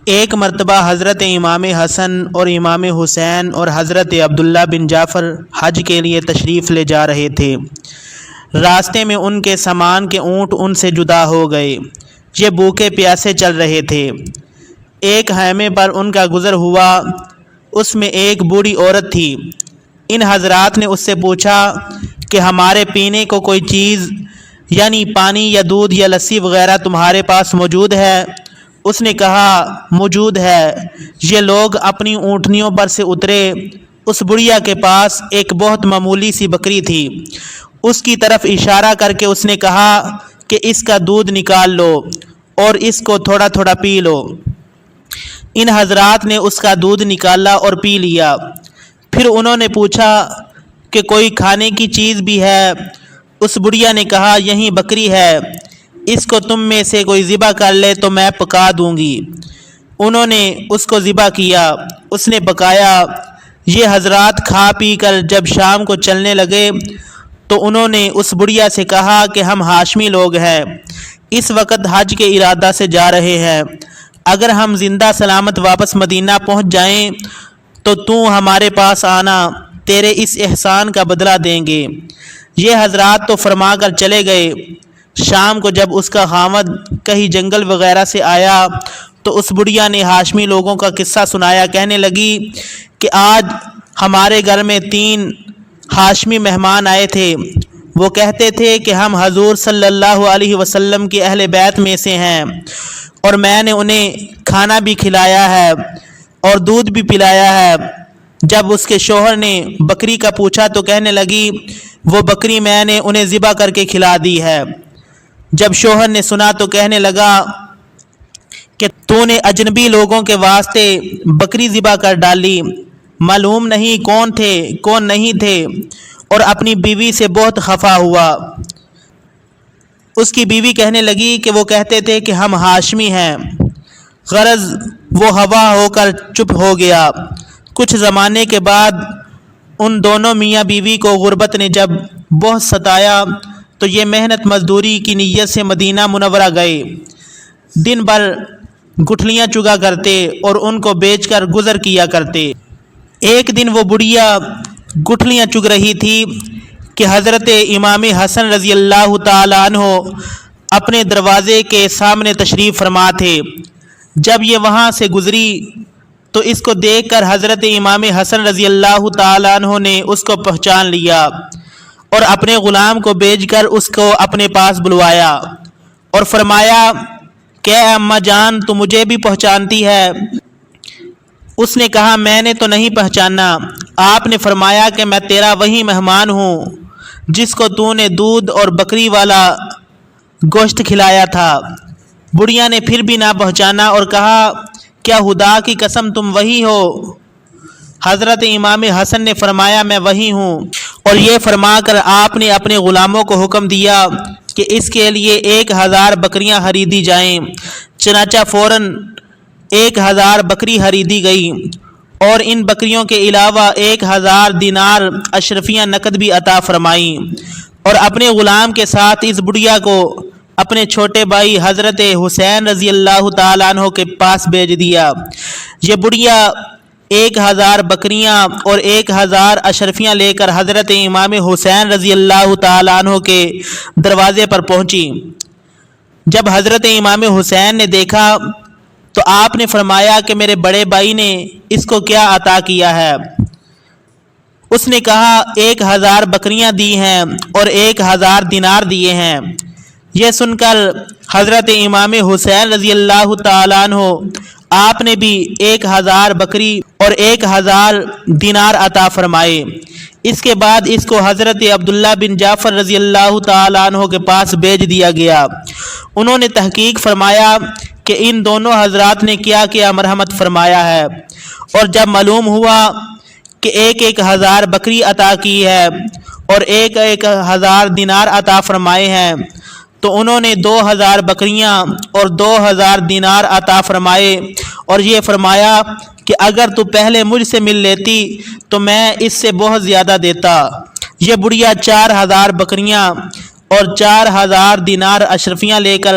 ایک مرتبہ حضرت امام حسن اور امام حسین اور حضرت عبداللہ بن جعفر حج کے لیے تشریف لے جا رہے تھے۔ راستے میں ان کے سامان کے اونٹ ان سے جدا ہو گئے۔ یہ بھوکے پیاسے چل رہے تھے۔ ایک خیمے پر ان کا گزر ہوا، اس میں ایک بوڑھی عورت تھی۔ ان حضرات نے اس سے پوچھا کہ ہمارے پینے کو کوئی چیز یعنی پانی یا دودھ یا لسی وغیرہ تمہارے پاس موجود ہے؟ اس نے کہا موجود ہے۔ یہ لوگ اپنی اونٹنیوں پر سے اترے۔ اس بڑھیا کے پاس ایک بہت معمولی سی بکری تھی۔ اس کی طرف اشارہ کر کے اس نے کہا کہ اس کا دودھ نکال لو اور اس کو تھوڑا تھوڑا پی لو۔ ان حضرات نے اس کا دودھ نکالا اور پی لیا۔ پھر انہوں نے پوچھا کہ کوئی کھانے کی چیز بھی ہے؟ اس بڑھیا نے کہا یہیں بکری ہے، اس کو تم میں سے کوئی ذبح کر لے تو میں پکا دوں گی۔ انہوں نے اس کو ذبح کیا، اس نے پکایا۔ یہ حضرات کھا پی کر جب شام کو چلنے لگے تو انہوں نے اس بڑھیا سے کہا کہ ہم ہاشمی لوگ ہیں، اس وقت حج کے ارادہ سے جا رہے ہیں۔ اگر ہم زندہ سلامت واپس مدینہ پہنچ جائیں تو ہمارے پاس آنا، تیرے اس احسان کا بدلہ دیں گے۔ یہ حضرات تو فرما کر چلے گئے۔ شام کو جب اس کا خاوند کہیں جنگل وغیرہ سے آیا تو اس بڑھیا نے ہاشمی لوگوں کا قصہ سنایا۔ کہنے لگی کہ آج ہمارے گھر میں 3 ہاشمی مہمان آئے تھے۔ وہ کہتے تھے کہ ہم حضور صلی اللہ علیہ وسلم کے اہل بیت میں سے ہیں، اور میں نے انہیں کھانا بھی کھلایا ہے اور دودھ بھی پلایا ہے۔ جب اس کے شوہر نے بکری کا پوچھا تو کہنے لگی وہ بکری میں نے انہیں ذبح کر کے کھلا دی ہے۔ جب شوہر نے سنا تو کہنے لگا کہ تو نے اجنبی لوگوں کے واسطے بکری ذبح کر ڈالی، معلوم نہیں کون تھے کون نہیں تھے، اور اپنی بیوی سے بہت خفا ہوا۔ اس کی بیوی کہنے لگی کہ وہ کہتے تھے کہ ہم ہاشمی ہیں۔ غرض وہ ہوا ہو کر چپ ہو گیا۔ کچھ زمانے کے بعد ان دونوں میاں بیوی کو غربت نے جب بہت ستایا تو یہ محنت مزدوری کی نیت سے مدینہ منورہ گئے۔ دن بھر گٹھلیاں چگا کرتے اور ان کو بیچ کر گزر کیا کرتے۔ ایک دن وہ بڑھیا گٹھلیاں چگ رہی تھی کہ حضرت امام حسن رضی اللہ تعالیٰ عنہ اپنے دروازے کے سامنے تشریف فرما تھے۔ جب یہ وہاں سے گزری تو اس کو دیکھ کر حضرت امام حسن رضی اللہ تعالیٰ عنہ نے اس کو پہچان لیا اور اپنے غلام کو بھیج کر اس کو اپنے پاس بلوایا اور فرمایا کہ اے اماں جان تو مجھے بھی پہچانتی ہے؟ اس نے کہا میں نے تو نہیں پہچانا۔ آپ نے فرمایا کہ میں تیرا وہی مہمان ہوں جس کو تو نے دودھ اور بکری والا گوشت کھلایا تھا۔ بڑھیا نے پھر بھی نہ پہچانا اور کہا کیا خدا کی قسم تم وہی ہو؟ حضرت امام حسن نے فرمایا میں وہی ہوں، اور یہ فرما کر آپ نے اپنے غلاموں کو حکم دیا کہ اس کے لیے 1000 بکریاں خریدی جائیں۔ چنانچہ فوراً 1000 بکری خریدی گئی، اور ان بکریوں کے علاوہ 1000 دینار اشرفیاں نقد بھی عطا فرمائیں، اور اپنے غلام کے ساتھ اس بڑھیا کو اپنے چھوٹے بھائی حضرت حسین رضی اللہ تعالیٰ عنہ کے پاس بھیج دیا۔ یہ بڑھیا 1000 بکریاں اور 1000 اشرفیاں لے کر حضرت امام حسین رضی اللہ تعالیٰ عنہ کے دروازے پر پہنچی۔ جب حضرت امام حسین نے دیکھا تو آپ نے فرمایا کہ میرے بڑے بھائی نے اس کو کیا عطا کیا ہے؟ اس نے کہا 1000 بکریاں دی ہیں اور 1000 دینار دیے ہیں۔ یہ سن کر حضرت امام حسین رضی اللہ تعالیٰ عنہ آپ نے بھی 1000 بکری اور 1000 دینار عطا فرمائے۔ اس کے بعد اس کو حضرت عبداللہ بن جعفر رضی اللہ تعالیٰ عنہ کے پاس بھیج دیا گیا۔ انہوں نے تحقیق فرمایا کہ ان دونوں حضرات نے کیا کیا مرحمت فرمایا ہے، اور جب معلوم ہوا کہ 1000 بکری عطا کی ہے اور 1000 دینار عطا فرمائے ہیں تو انہوں نے 2000 بکریاں اور 2000 دینار عطا فرمائے، اور یہ فرمایا کہ اگر تو پہلے مجھ سے مل لیتی تو میں اس سے بہت زیادہ دیتا۔ یہ بڑھیا 4000 بکریاں اور 4000 دینار اشرفیاں لے کر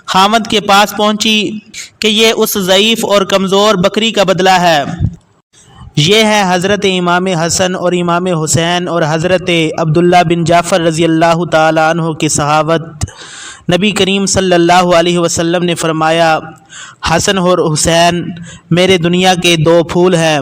خامد کے پاس پہنچی کہ یہ اس ضعیف اور کمزور بکری کا بدلہ ہے۔ یہ ہے حضرت امام حسن اور امام حسین اور حضرت عبداللہ بن جعفر رضی اللہ تعالیٰ عنہ کی صحابت۔ نبی کریم صلی اللہ علیہ وسلم نے فرمایا، حسن اور حسین میرے دنیا کے 2 پھول ہیں،